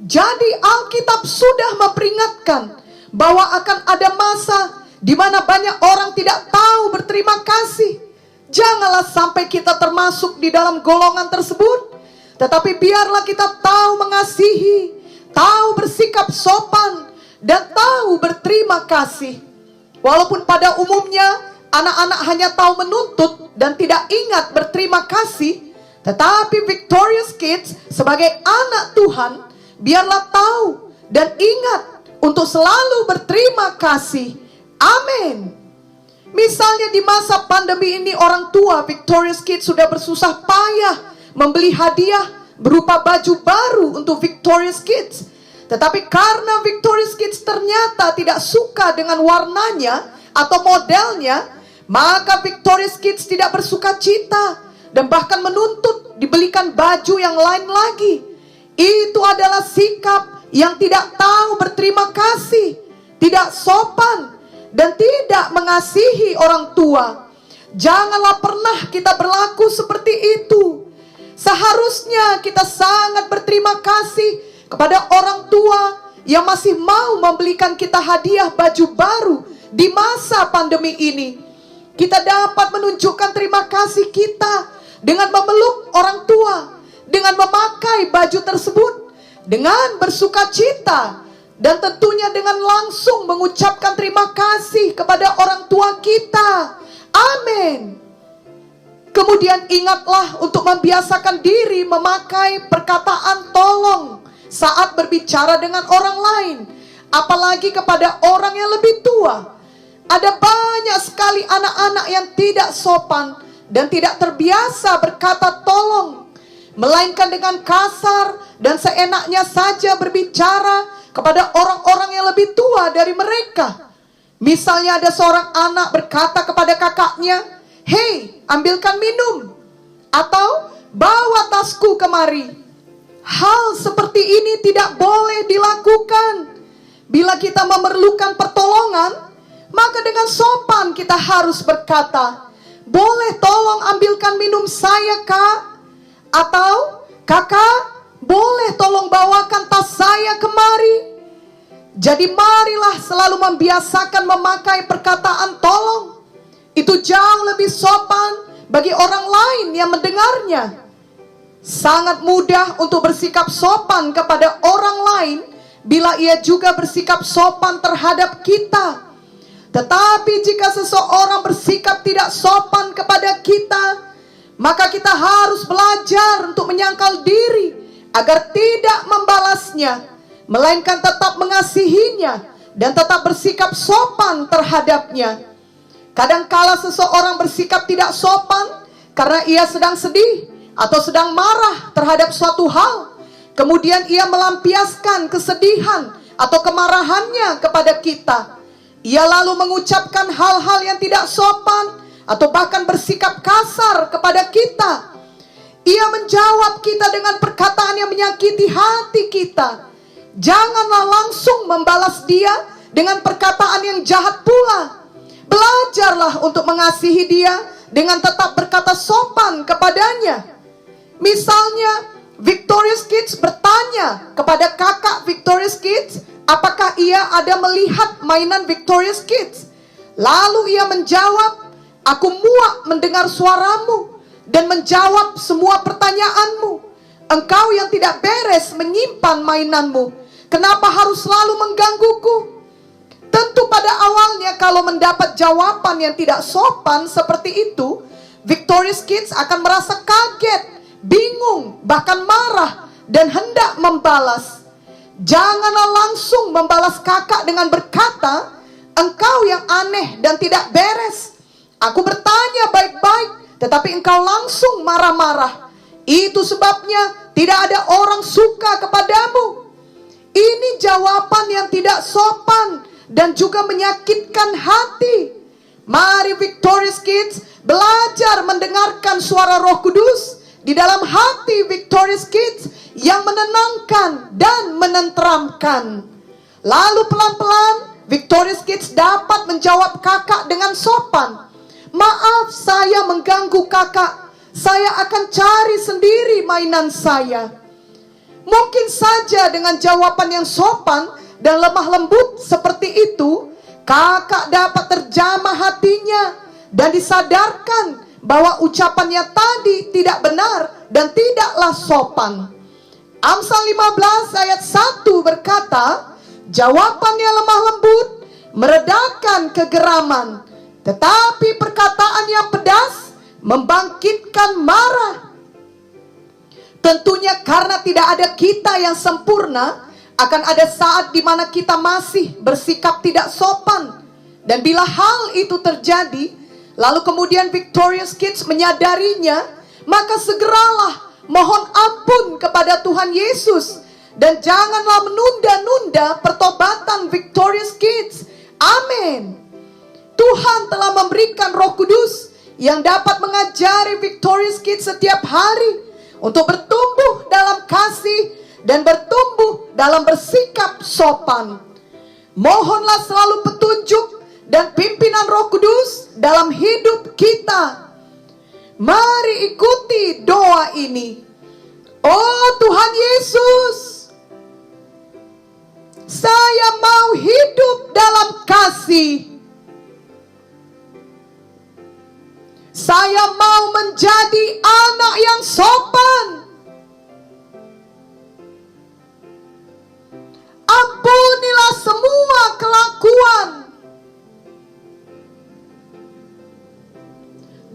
Jadi Alkitab sudah memperingatkan bahwa akan ada masa di mana banyak orang tidak tahu berterima kasih. Janganlah sampai kita termasuk di dalam golongan tersebut. Tetapi biarlah kita tahu mengasihi, tahu bersikap sopan, dan tahu berterima kasih. Walaupun pada umumnya anak-anak hanya tahu menuntut dan tidak ingat berterima kasih, tetapi Victorious Kids sebagai anak Tuhan, biarlah tahu dan ingat untuk selalu berterima kasih. Amin. Misalnya di masa pandemi ini orang tua Victorious Kids sudah bersusah payah membeli hadiah berupa baju baru untuk Victorious Kids. Tetapi karena Victorious Kids ternyata tidak suka dengan warnanya atau modelnya, maka Victorious Kids tidak bersuka cita dan bahkan menuntut dibelikan baju yang lain lagi. Itu adalah sikap yang tidak tahu berterima kasih, tidak sopan, dan tidak mengasihi orang tua. Janganlah pernah kita berlaku seperti itu. Seharusnya kita sangat berterima kasih kepada orang tua yang masih mau membelikan kita hadiah baju baru di masa pandemi ini. Kita dapat menunjukkan terima kasih kita dengan memeluk orang tua, dengan memakai baju tersebut, dengan bersuka cita, dan tentunya dengan langsung mengucapkan terima kasih kepada orang tua kita. Amin. Kemudian ingatlah untuk membiasakan diri memakai perkataan tolong saat berbicara dengan orang lain, apalagi kepada orang yang lebih tua. Ada banyak sekali anak-anak yang tidak sopan dan tidak terbiasa berkata tolong, melainkan dengan kasar dan seenaknya saja berbicara kepada orang-orang yang lebih tua dari mereka. Misalnya ada seorang anak berkata kepada kakaknya, "Hei, ambilkan minum," atau "Bawa tasku kemari." Hal seperti ini tidak boleh dilakukan. Bila kita memerlukan pertolongan, maka dengan sopan kita harus berkata, "Boleh tolong ambilkan minum saya, Kak?" Atau, "Kakak, boleh tolong bawakan tas saya kemari?" Jadi marilah selalu membiasakan memakai perkataan tolong. Itu jauh lebih sopan bagi orang lain yang mendengarnya. Sangat mudah untuk bersikap sopan kepada orang lain bila ia juga bersikap sopan terhadap kita. Tetapi jika seseorang bersikap tidak sopan kepada kita, maka kita harus belajar untuk menyangkal diri agar tidak membalasnya, melainkan tetap mengasihinya dan tetap bersikap sopan terhadapnya. Kadangkala seseorang bersikap tidak sopan karena ia sedang sedih atau sedang marah terhadap suatu hal. Kemudian ia melampiaskan kesedihan atau kemarahannya kepada kita. Ia lalu mengucapkan hal-hal yang tidak sopan atau bahkan bersikap kasar kepada kita. Ia menjawab kita dengan perkataan yang menyakiti hati kita. Janganlah langsung membalas dia dengan perkataan yang jahat pula. Belajarlah untuk mengasihi dia dengan tetap berkata sopan kepadanya. Misalnya, Victorious Kids bertanya kepada kakak Victorious Kids, apakah ia ada melihat mainan Victorious Kids. Lalu ia menjawab, "Aku muak mendengar suaramu dan menjawab semua pertanyaanmu. Engkau yang tidak beres menyimpan mainanmu. Kenapa harus selalu menggangguku?" Tentu pada awalnya kalau mendapat jawaban yang tidak sopan seperti itu, Victorious Kids akan merasa kaget, bingung, bahkan marah, dan hendak membalas. Janganlah langsung membalas kakak dengan berkata, "Engkau yang aneh dan tidak beres. Aku bertanya baik-baik, tetapi engkau langsung marah-marah. Itu sebabnya tidak ada orang suka kepadamu." Ini jawaban yang tidak sopan dan juga menyakitkan hati. Mari Victorious Kids belajar mendengarkan suara Roh Kudus di dalam hati Victorious Kids yang menenangkan dan menenteramkan. Lalu pelan-pelan Victorious Kids dapat menjawab kakak dengan sopan, "Maaf saya mengganggu kakak. Saya akan cari sendiri mainan saya." Mungkin saja dengan jawaban yang sopan dan lemah lembut seperti itu, kakak dapat terjamah hatinya dan disadarkan bahwa ucapannya tadi tidak benar dan tidaklah sopan. Amsal 15 ayat 1 berkata, jawabannya lemah lembut meredakan kegeraman, tetapi perkataan yang pedas membangkitkan marah. Tentunya karena tidak ada kita yang sempurna, akan ada saat di mana kita masih bersikap tidak sopan. Dan bila hal itu terjadi, lalu kemudian Victorious Kids menyadarinya, maka segeralah mohon ampun kepada Tuhan Yesus. Dan janganlah menunda-nunda pertobatan Victorious Kids. Amin. Tuhan telah memberikan Roh Kudus yang dapat mengajari Victorious Kids setiap hari untuk bertumbuh dalam kasih dan bertumbuh dalam bersikap sopan. Mohonlah selalu petunjuk dan pimpinan Roh Kudus dalam hidup kita. Mari ikuti doa ini. Oh Tuhan Yesus, saya mau hidup dalam kasih. Saya mau menjadi anak yang sopan. Ampunilah semua kelakuan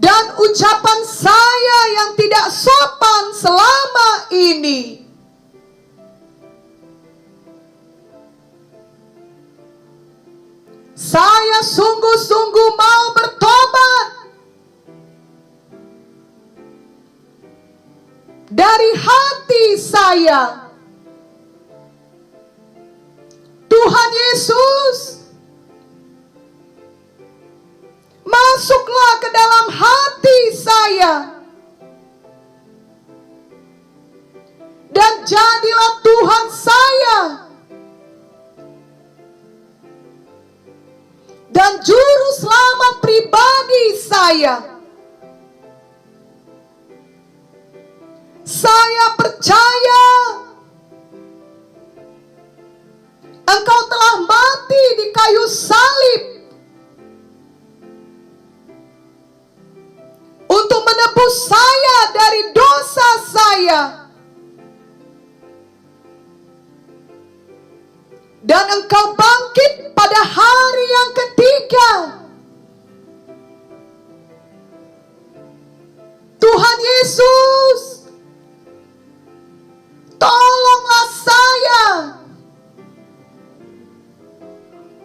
dan ucapan saya yang tidak sopan selama ini. Saya sungguh-sungguh mau bertobat dari hati saya. Tuhan Yesus, masuklah ke dalam hati saya dan jadilah Tuhan saya dan juru selamat pribadi saya. Saya percaya Engkau telah mati di kayu salib untuk menebus saya dari dosa saya. Dan Engkau bangkit pada hari yang ketiga. Tuhan Yesus, tolonglah saya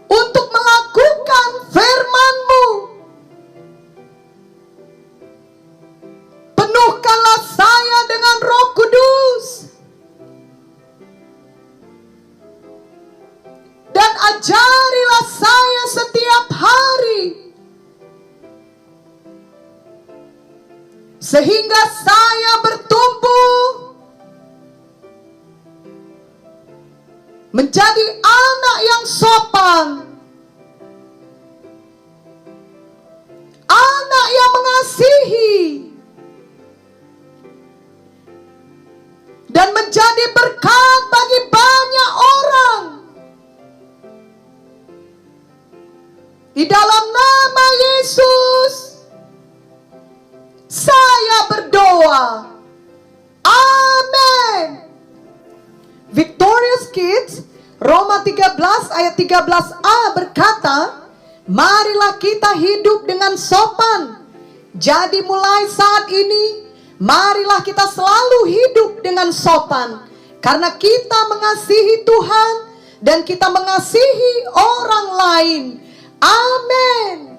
untuk melakukan firman-Mu. Penuhkanlah saya dengan Roh Kudus dan ajarilah saya setiap hari sehingga saya bertumbuh menjadi anak yang sopan, anak yang mengasihi, dan menjadi berkat bagi banyak orang. Di dalam nama Yesus, saya berdoa. Amin. Victorious Kids, Roma 13 ayat 13a berkata, marilah kita hidup dengan sopan. Jadi mulai saat ini, marilah kita selalu hidup dengan sopan. Karena kita mengasihi Tuhan dan kita mengasihi orang lain. Amin.